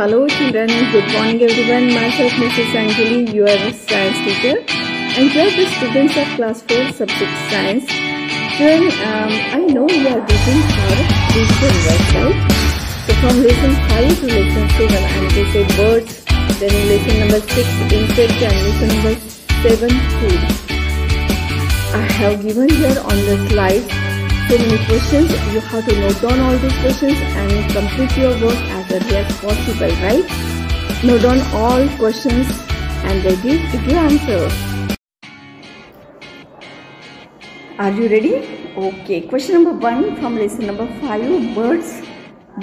Hello children, good morning everyone. Myself Mrs.Anjali, your science teacher, and you are the students of class 4 subject science. Children, I know you are reading for digital work, right? So from lesson 5 to lesson 7, I am going to say birds, then lesson number 6 insect, and lesson number 7 food. I have given here on the slide so many questions. You have to note down all these questions and complete your work as early as possible, right? Note down all questions and ready to give answers. Are you ready? Okay, question number 1 from lesson number 5, birds,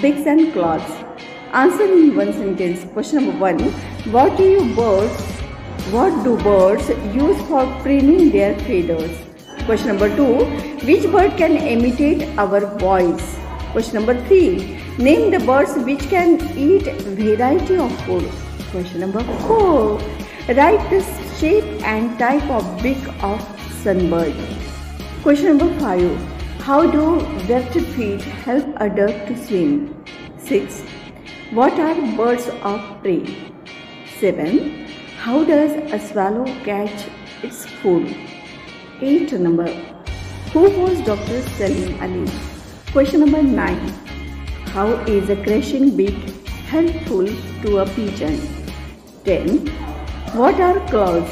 beaks and claws. Answer in one sentence. Question number 1, what do birds use for preening their feathers? Question number 2, which bird can imitate our voice? Question number 3, name the birds which can eat variety of food. Question number 4, write the shape and type of beak of sunbird. Question number 5, how do webbed feet help a duck to swim? 6, what are birds of prey? 7, how does a swallow catch its food? 8 number, who was Dr. Salim Ali? Question number 9, how is a crushing beak helpful to a pigeon? 10, what are claws?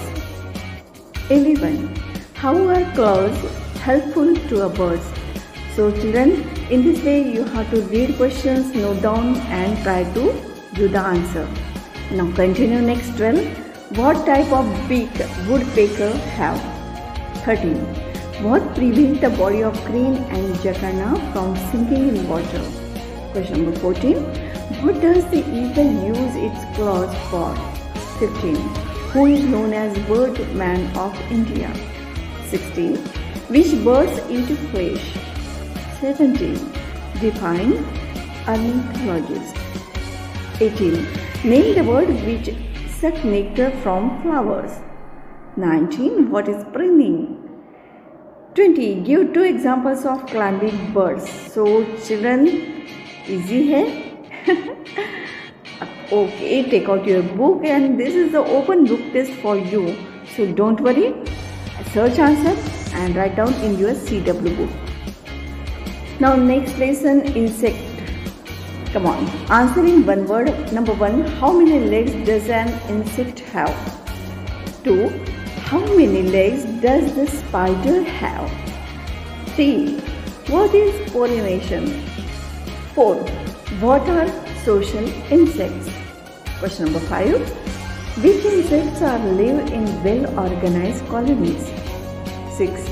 11, how are claws helpful to a bird? So children, in this way you have to read questions, note down and try to do the answer. Now continue next 12. What type of beak woodpecker have? 13. What prevents the body of crane and jacana from sinking in water? Question number 14. What does the eagle use its claws for? 15. Who is known as Birdman of India? 16. Which birds eat flesh? 17. Define-Ornithologist. 18. Name the bird which suck nectar from flowers. 19. What is preening? 20. Give 2 examples of climbing birds. So children, easy hai? Okay, take out your book and this is the open book test for you. So don't worry, search answer and write down in your CW book. Now next lesson, insect. Come on, answer in one word. Number 1, how many legs does an insect have? 2, how many legs does the spider have? 3, what is pollination? 4, what are social insects? Question number 5, which insects live in well-organized colonies? 6,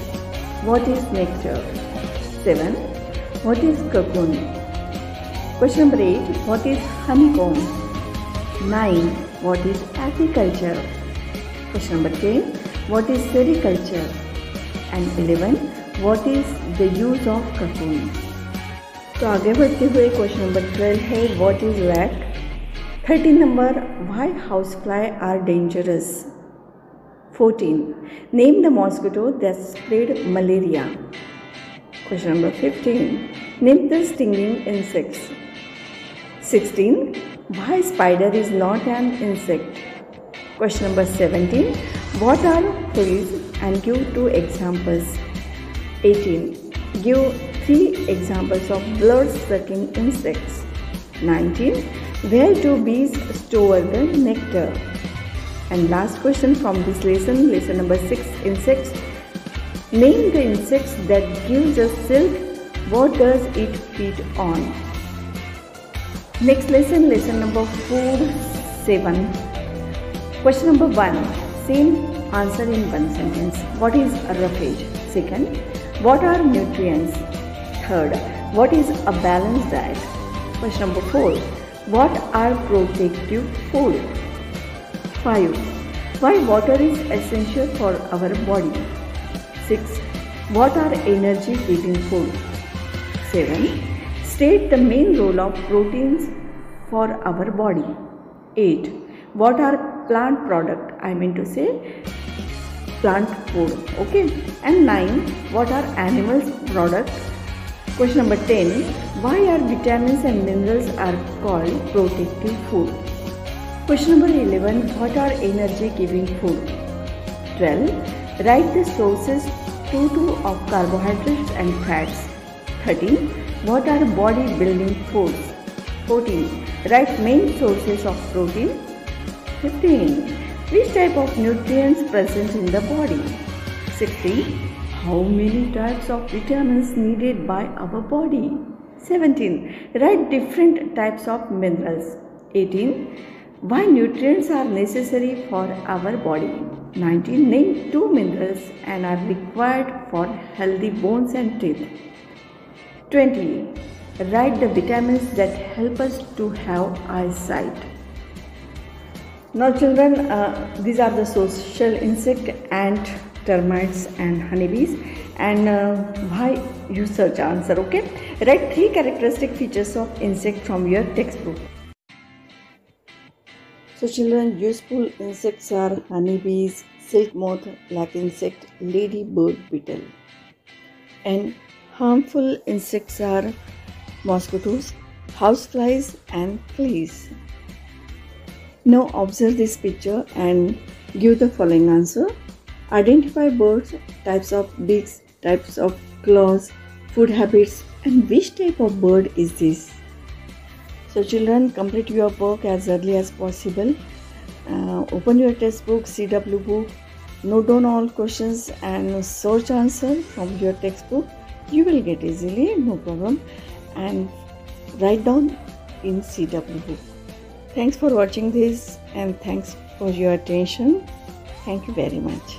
what is nectar? 7, what is cocoon? Question number 8, what is honeycomb? 9, what is apiculture? Question number 10, what is sericulture? And 11, what is the use of cocoon? तो आगे बढ़ते हुए question number 12 है what is rat? 13 number why housefly are dangerous? 14, name the mosquito that spread malaria. Question number 15, name the stinging insects. 16, why spider is not an insect? Question number 17, what are fleas and give 2 examples. 18, give 3 examples of blood-sucking insects. 19, where do bees store the nectar? And last question from this lesson, lesson number 6, insects. Name the insects that gives us silk. What does it feed on? Next lesson, lesson number 7. Question number 1, same answer in one sentence. What is a roughage? 2nd, what are nutrients? 3rd, what is a balanced diet? Question number 4, what are protective food? 5, why water is essential for our body? 6, what are energy giving food? 7, state the main role of proteins for our body. 8, what are plant product? I mean to say plant food. Okay. And 9, what are animals product? Question number 10, Why are vitamins and minerals are called protective food? Question number 11. What are energy giving food? 12. Write the sources of carbohydrates and fats. 13. What are body building foods? 14. Write main sources of protein. 15. Which type of nutrients present in the body? 16. How many types of vitamins needed by our body? 17. Write different types of minerals. 18. Why nutrients are necessary for our body? 19. Name 2 minerals and are required for healthy bones and teeth. 20. Write the vitamins that help us to have eyesight. Now children, these are the social insect, ant, termites and honeybees, and why you search answer. Okay, write 3 characteristic features of insect from your textbook. So children, useful insects are honeybees, silk moth, black insect, ladybird beetle. And harmful insects are mosquitoes, houseflies and fleas. Now observe this picture and give the following answer. Identify birds, types of beaks, types of claws, food habits, and which type of bird is this? So children, complete your work as early as possible. Open your textbook, CW book, note down all questions and search answer from your textbook. You will get easily, no problem, and write down in CW book. Thanks for watching this and thanks for your attention. Thank you very much.